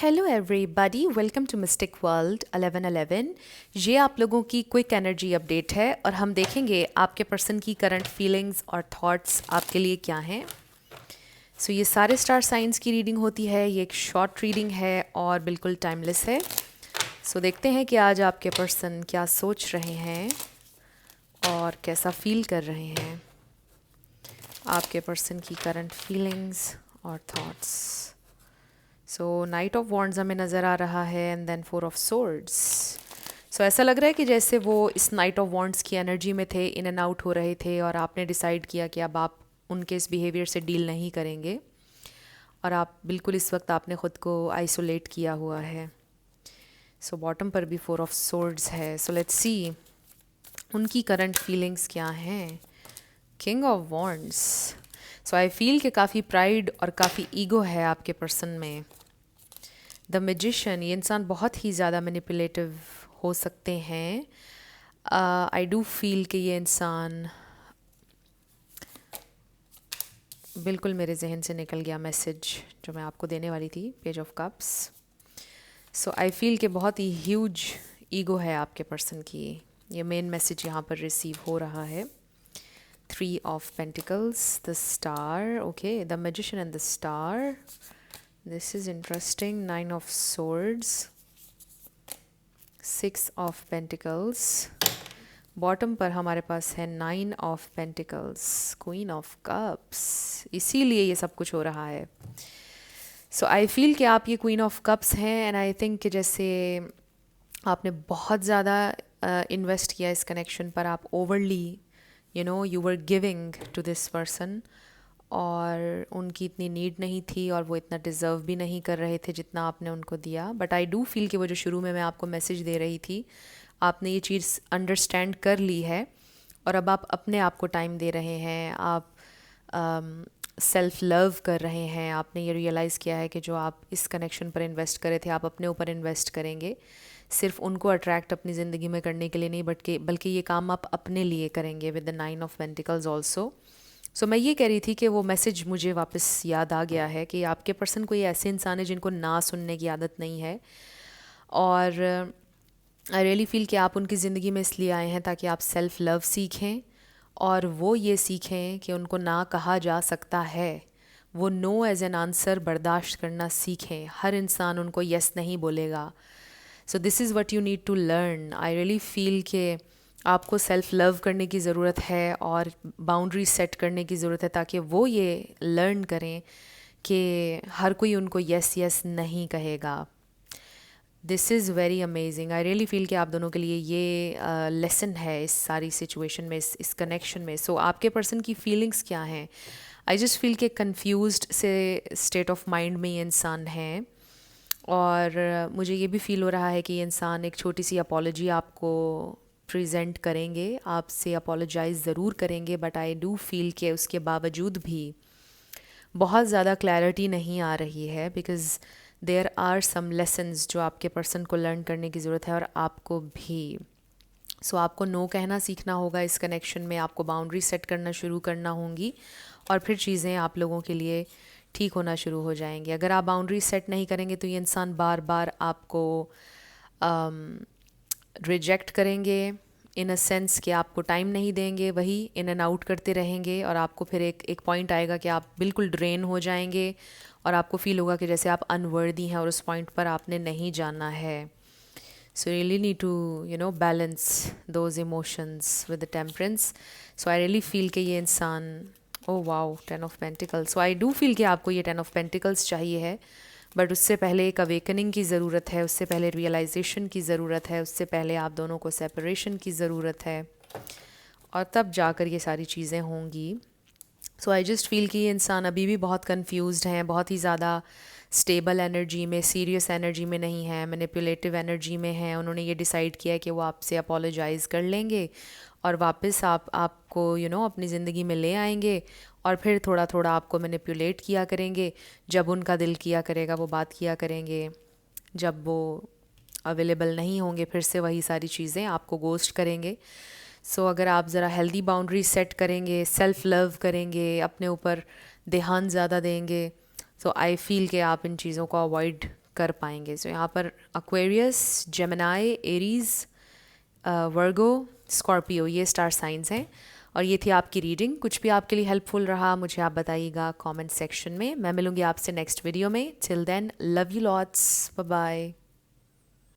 Hello everybody, welcome to mystic world 1111। ये आप लोगों की क्विक एनर्जी अपडेट है और हम देखेंगे आपके पर्सन की करंट फीलिंग्स और थॉट्स आपके लिए क्या हैं। सो ये सारे स्टार साइंस की रीडिंग होती है। ये एक शॉर्ट रीडिंग है और बिल्कुल टाइमलेस है। सो देखते हैं कि आज आपके पर्सन क्या सोच रहे हैं और कैसा फील कर रहे हैं। आपके पर्सन की करंट फीलिंग्स और thoughts. So night of wands हमें नज़र आ रहा है एंड देन 4 ऑफ सोर्ड्स। सो ऐसा लग रहा है कि जैसे वो इस नाइट ऑफ वॉन्ड्स की एनर्जी में थे, इन एंड आउट हो रहे थे और आपने डिसाइड किया कि अब आप उनके इस बिहेवियर से डील नहीं करेंगे और आप बिल्कुल इस वक्त आपने ख़ुद को आइसोलेट किया हुआ है। सो बॉटम पर भी 4 ऑफ सोर्ड्स है। सो लेट्स सी उनकी करंट फीलिंग्स क्या हैं। King of wands. So I feel कि काफ़ी प्राइड और काफ़ी ईगो है आपके पर्सन में। द मैजिशियन, ये इंसान बहुत ही ज़्यादा मैनिपुलेटिव हो सकते हैं। आई डू फील कि ये इंसान, बिल्कुल मेरे जहन से निकल गया मैसेज जो मैं आपको देने वाली थी, page of cups. So I feel कि बहुत ही ह्यूज ईगो है आपके पर्सन की। ये मेन मैसेज यहाँ पर रिसीव हो रहा है। 3 of Pentacles, the Star, okay, the Magician and the Star. This is interesting. 9 of Swords, 6 of Pentacles. Bottom पर हमारे पास है 9 of Pentacles, Queen of Cups. इसीलिए ये सब कुछ हो रहा है। सो आई फील कि आप ये क्वीन ऑफ कप्स हैं एंड आई थिंक कि जैसे आपने बहुत ज़्यादा इन्वेस्ट किया इस कनेक्शन पर, आप overly you were giving to this person और उनकी इतनी नीड नहीं थी और वो इतना डिज़र्व भी नहीं कर रहे थे जितना आपने उनको दिया। बट आई डू फील कि वो जो शुरू में मैं आपको मैसेज दे रही थी, आपने ये चीज़ अंडरस्टैंड कर ली है और अब आप अपने आप को टाइम दे रहे हैं। आप सेल्फ लव कर रहे हैं। आपने ये रियलाइज़ किया है कि जो आप इस कनेक्शन पर इन्वेस्ट करे थे, आप अपने ऊपर इन्वेस्ट करेंगे। सिर्फ उनको अट्रैक्ट अपनी ज़िंदगी में करने के लिए नहीं, बल्कि ये काम आप अपने लिए करेंगे with the 9 of pentacles also. So मैं ये कह रही थी कि वो मैसेज मुझे वापस याद आ गया है कि आपके पर्सन कोई ऐसे इंसान है जिनको ना सुनने की आदत नहीं है और आई रियली फील कि आप उनकी ज़िंदगी में इसलिए आए हैं ताकि आप सेल्फ लव सीखें और वो ये सीखें कि उनको ना कहा जा सकता है। वो नो एज एन आंसर बर्दाश्त करना सीखें। हर इंसान उनको यस नहीं बोलेगा। So this is what you need to learn. I really feel कि आपको सेल्फ लव करने की ज़रूरत है और बाउंड्री सेट करने की ज़रूरत है ताकि वो ये लर्न करें कि हर कोई उनको यस यस नहीं कहेगा। This is very amazing. I really feel कि आप दोनों के लिए ये लेसन है इस सारी सिचुएशन में, इस कनेक्शन में। सो आपके पर्सन की फीलिंग्स क्या हैं? आई जस्ट फील कि कन्फ्यूज्ड से स्टेट ऑफ माइंड में ये इंसान हैं और मुझे ये भी फील हो रहा है कि ये इंसान एक छोटी सी अपॉलॉजी आपको प्रेजेंट करेंगे, आपसे अपॉलोजाइज़ ज़रूर करेंगे। बट आई डू फील कि उसके बावजूद भी बहुत ज़्यादा क्लैरिटी नहीं आ रही है because there are some lessons जो आपके पर्सन को लर्न करने की ज़रूरत है और आपको भी। सो आपको नो कहना सीखना होगा इस कनेक्शन में। आपको बाउंड्री सेट करना शुरू करना होंगी और फिर चीज़ें आप लोगों के लिए ठीक होना शुरू हो जाएंगी। अगर आप बाउंड्री सेट नहीं करेंगे तो ये इंसान बार बार आपको रिजेक्ट करेंगे इन अ सेंस कि आपको टाइम नहीं देंगे, वही इन एंड आउट करते रहेंगे और आपको फिर एक पॉइंट आएगा कि आप बिल्कुल ड्रेन हो जाएंगे और आपको फील होगा कि जैसे आप अनवर्दी हैं और उस पॉइंट पर आपने नहीं जाना है। So really need to balance those emotions with the temperance. So I really feel कि ये इंसान, oh wow, 10 of pentacles. So I do feel कि आपको ये 10 ऑफ पेंटिकल्स चाहिए है बट उससे पहले एक अवेकनिंग की ज़रूरत है, उससे पहले रियलाइजेशन की ज़रूरत है, उससे पहले आप दोनों को सेपरेशन की ज़रूरत है और तब जाकर ये सारी चीज़ें होंगी। सो आई जस्ट फील कि ये इंसान अभी भी बहुत कंफ्यूज्ड हैं, बहुत ही ज़्यादा स्टेबल एनर्जी में, सीरियस एनर्जी में नहीं है, मैनिपुलेटिव एनर्जी में है। उन्होंने ये डिसाइड किया है कि वो आपसे अपोलोजाइज़ कर लेंगे और वापस आपको अपनी ज़िंदगी में ले आएंगे और फिर थोड़ा थोड़ा आपको मैनिपुलेट किया करेंगे। जब उनका दिल किया करेगा वो बात किया करेंगे, जब वो अवेलेबल नहीं होंगे फिर से वही सारी चीज़ें आपको गोस्ट करेंगे। सो अगर आप ज़रा हेल्दी बाउंड्री सेट करेंगे, सेल्फ लव करेंगे, अपने ऊपर ध्यान ज़्यादा देंगे, तो आई फील कि आप इन चीज़ों को अवॉइड कर पाएंगे। सो यहाँ पर एक्वेरियस, जेमिनाई, एरीज, वर्गो, स्कॉर्पियो, ये स्टार साइंस हैं। और ये थी आपकी रीडिंग। कुछ भी आपके लिए हेल्पफुल रहा मुझे आप बताइएगा कमेंट सेक्शन में। मैं मिलूंगी आपसे नेक्स्ट वीडियो में। Till then, love you lots, bye bye.